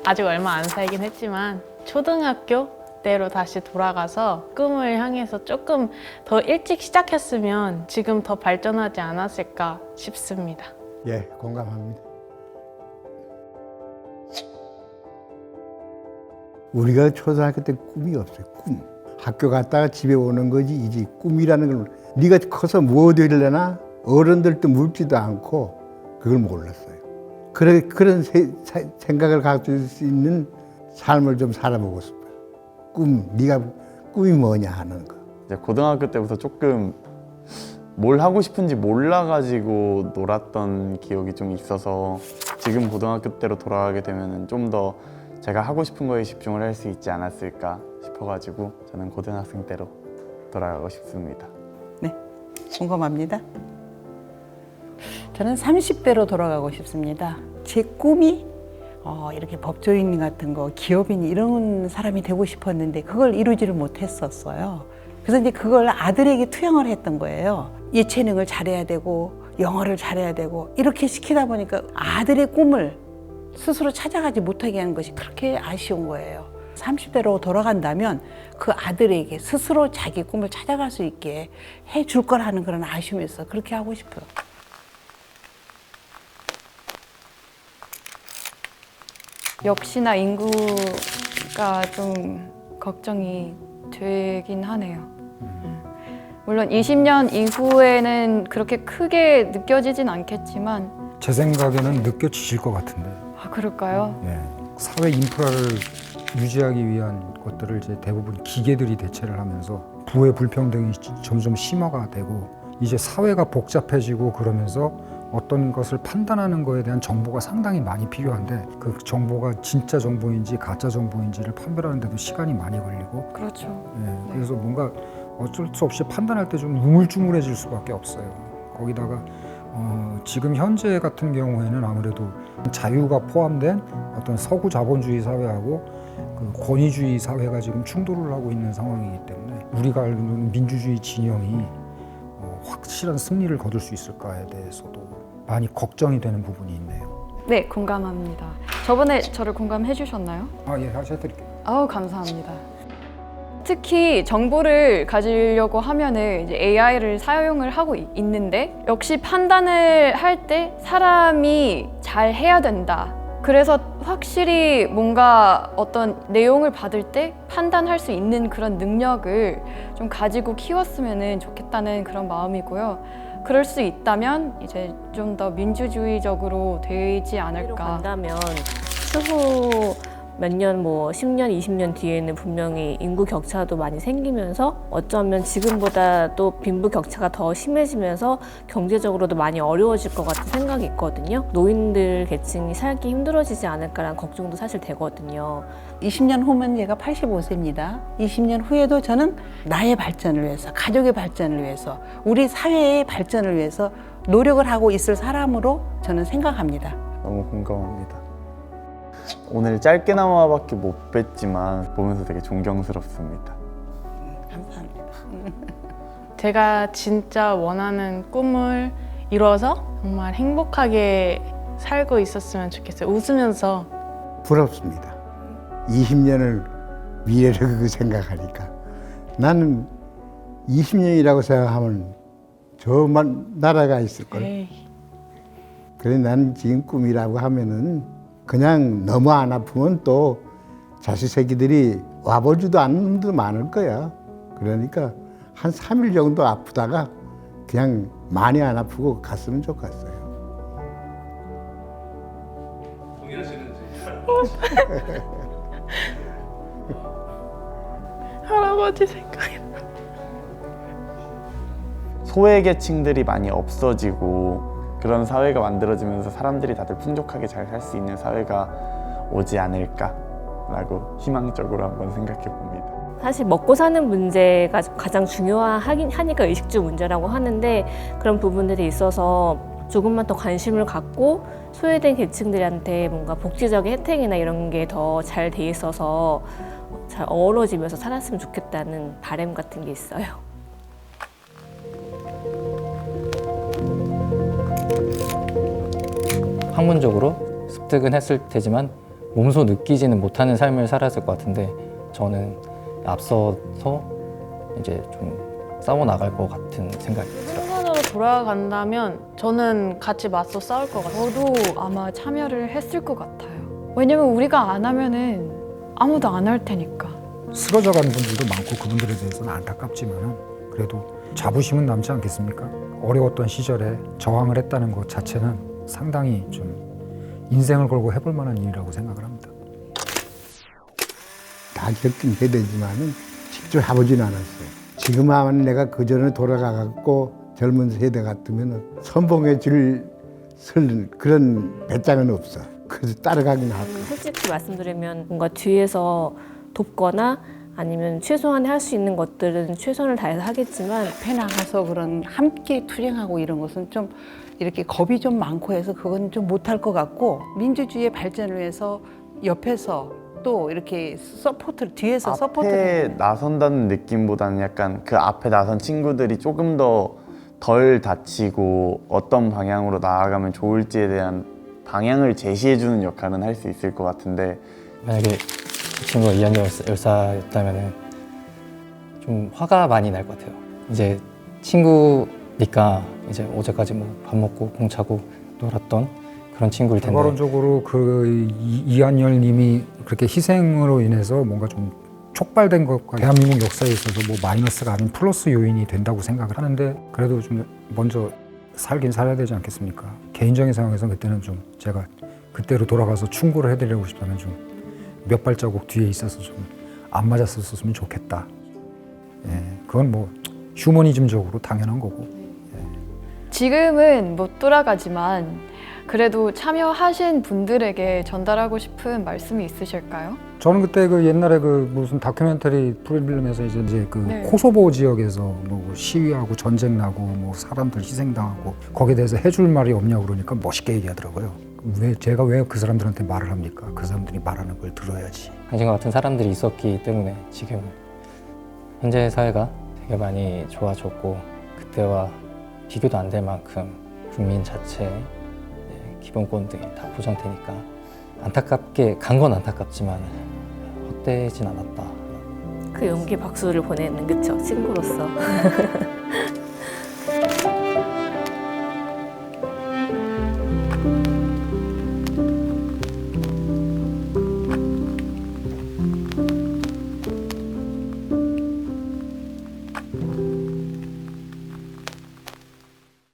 아직 얼마 안 살긴 했지만 초등학교 때로 다시 돌아가서 꿈을 향해서 조금 더 일찍 시작했으면 지금 더 발전하지 않았을까 싶습니다. 예, 공감합니다. 우리가 초등학교 때 꿈이 없어요. 꿈. 학교 갔다가 집에 오는 거지 이제 꿈이라는 걸 네가 커서 뭐 되려나 어른들도 묻지도 않고 그걸 몰랐어요. 그런 생각을 가질 수 있는 삶을 좀 살아보고 싶어요. 네가 꿈이 뭐냐 하는 거. 이제 고등학교 때부터 조금 뭘 하고 싶은지 몰라가지고 놀았던 기억이 좀 있어서 지금 고등학교 때로 돌아가게 되면 좀 더 제가 하고 싶은 거에 집중을 할 수 있지 않았을까 싶어가지고 저는 고등학생 때로 돌아가고 싶습니다. 네, 공감합니다. 저는 30대로 돌아가고 싶습니다. 제 꿈이 이렇게 법조인 같은 거, 기업인 이런 사람이 되고 싶었는데 그걸 이루지를 못했었어요. 그래서 이제 그걸 아들에게 투영을 했던 거예요. 예체능을 잘해야 되고 영어를 잘해야 되고 이렇게 시키다 보니까 아들의 꿈을 스스로 찾아가지 못하게 하는 것이 그렇게 아쉬운 거예요. 30대로 돌아간다면 그 아들에게 스스로 자기 꿈을 찾아갈 수 있게 해줄 거라는 그런 아쉬움이 있어. 그렇게 하고 싶어요. 역시나 인구가 좀 걱정이 되긴 하네요. 물론 20년 이후에는 그렇게 크게 느껴지진 않겠지만 제 생각에는 느껴지실 것 같은데. 아, 그럴까요? 예. 사회 인프라를 유지하기 위한 것들을 이제 대부분 기계들이 대체를 하면서 부의 불평등이 점점 심화가 되고 이제 사회가 복잡해지고 그러면서 어떤 것을 판단하는 거에 대한 정보가 상당히 많이 필요한데 그 정보가 진짜 정보인지 가짜 정보인지를 판별하는 데도 시간이 많이 걸리고 그렇죠. 예, 그래서 뭔가 어쩔 수 없이 판단할 때 좀 우물쭈물해질 수밖에 없어요. 거기다가 지금 현재 같은 경우에는 아무래도 자유가 포함된 어떤 서구 자본주의 사회하고 그 권위주의 사회가 지금 충돌을 하고 있는 상황이기 때문에 우리가 알고 있는 민주주의 진영이 확실한 승리를 거둘 수 있을까에 대해서도 많이 걱정이 되는 부분이 있네요. 네, 공감합니다. 저번에 저를 공감해 주셨나요? 예, 다시 해드릴게요. 아우, 감사합니다. 특히 정보를 가지려고 하면은 이제 AI를 사용을 하고 있는데 역시 판단을 할 때 사람이 잘 해야 된다. 그래서 확실히 뭔가 어떤 내용을 받을 때 판단할 수 있는 그런 능력을 좀 가지고 키웠으면 좋겠다는 그런 마음이고요. 그럴 수 있다면 이제 좀 더 민주주의적으로 되지 않을까. 간다면 추후 몇 년, 10년, 20년 뒤에는 분명히 인구 격차도 많이 생기면서 어쩌면 지금보다 또 빈부 격차가 더 심해지면서 경제적으로도 많이 어려워질 것 같은 생각이 있거든요. 노인들 계층이 살기 힘들어지지 않을까라는 걱정도 사실 되거든요. 20년 후면 제가 85세입니다. 20년 후에도 저는 나의 발전을 위해서, 가족의 발전을 위해서, 우리 사회의 발전을 위해서 노력을 하고 있을 사람으로 저는 생각합니다. 너무 공감합니다. 오늘 짧게나마밖에 못 뵀지만 보면서 되게 존경스럽습니다. 감사합니다. 제가 진짜 원하는 꿈을 이뤄서 정말 행복하게 살고 있었으면 좋겠어요. 웃으면서. 부럽습니다. 20년을 미래를 생각하니까 나는 20년이라고 생각하면 저만 나라가 있을걸. 에이. 그래 나는 지금 꿈이라고 하면은 그냥 너무 안 아프면 또 자식 새끼들이 와보지도 않는 놈도 많을 거야. 그러니까 한 3일 정도 아프다가 그냥 많이 안 아프고 갔으면 좋겠어요. 동의하시는지? 할아버지 생각이 나. 소외계층들이 많이 없어지고 그런 사회가 만들어지면서 사람들이 다들 풍족하게 잘 살 수 있는 사회가 오지 않을까라고 희망적으로 한번 생각해 봅니다. 사실 먹고 사는 문제가 가장 중요하니까 의식주 문제라고 하는데 그런 부분들이 있어서 조금만 더 관심을 갖고 소외된 계층들한테 뭔가 복지적인 혜택이나 이런 게 더 잘 돼 있어서 잘 어우러지면서 살았으면 좋겠다는 바람 같은 게 있어요. 학문적으로 습득은 했을 테지만 몸소 느끼지는 못하는 삶을 살았을 것 같은데 저는 앞서서 이제 좀 싸워 나갈 것 같은 생각이 들어요. 순간으로 돌아간다면 저는 같이 맞서 싸울 것 같아요. 저도 아마 참여를 했을 것 같아요. 왜냐면 우리가 안 하면은 아무도 안 할 테니까. 쓰러져가는 분들도 많고 그분들에 대해서는 안타깝지만은 그래도 자부심은 남지 않겠습니까? 어려웠던 시절에 저항을 했다는 것 자체는 상당히 좀 인생을 걸고 해볼 만한 일이라고 생각을 합니다. 다 겪긴 해야 되지만은 직접 해보지는 않았어요. 지금 하면 내가 그 전에 돌아가갖고 젊은 세대 같으면 선봉에 줄 설 그런 배짱은 없어. 그래서 따라가긴 하고. 솔직히 말씀드리면 뭔가 뒤에서 돕거나 아니면 최소한의 할 수 있는 것들은 최선을 다해서 하겠지만 앞에 나가서 그런 함께 투쟁하고 이런 것은 좀 이렇게 겁이 좀 많고 해서 그건 좀 못할 것 같고 민주주의의 발전을 위해서 옆에서 또 이렇게 서포트를 뒤에서 앞에 서포트를 나선다는 느낌보다는 약간 그 앞에 나선 친구들이 조금 더 덜 다치고 어떤 방향으로 나아가면 좋을지에 대한 방향을 제시해주는 역할은 할 수 있을 것 같은데 만약에 그 친구가 이한열 열사였다면 좀 화가 많이 날 것 같아요. 이제 친구니까 이제 어제까지 뭐 밥 먹고 공 차고 놀았던 그런 친구일 텐데 결과론적으로 그 이한열 님이 그렇게 희생으로 인해서 뭔가 좀 촉발된 것과 대한민국 역사에 있어서 뭐 마이너스가 아닌 플러스 요인이 된다고 생각을 하는데 그래도 좀 먼저 살긴 살아야 되지 않겠습니까? 개인적인 상황에서 그때는 좀 제가 그때로 돌아가서 충고를 해드리고 싶다면 좀 몇 발자국 뒤에 있어서 좀 안 맞았었으면 좋겠다. 예, 그건 뭐 휴머니즘적으로 당연한 거고. 지금은 못 돌아가지만 그래도 참여하신 분들에게 전달하고 싶은 말씀이 있으실까요? 저는 그때 그 옛날에 그 무슨 다큐멘터리 프로그램에서 이제 그 네. 코소보 지역에서 뭐 시위하고 전쟁 나고 뭐 사람들 희생당하고 거기에 대해서 해줄 말이 없냐고 그러니까 멋있게 얘기하더라고요. 제가 왜 그 사람들한테 말을 합니까? 그 사람들이 말하는 걸 들어야지. 당신과 같은 사람들이 있었기 때문에 지금 현재 사회가 되게 많이 좋아졌고 그때와 비교도 안 될 만큼 국민 자체의 기본권들이 다 보장되니까 안타깝게 간 건 안타깝지만 헛되진 않았다. 그 용기 박수를 보내는 그쵸 친구로서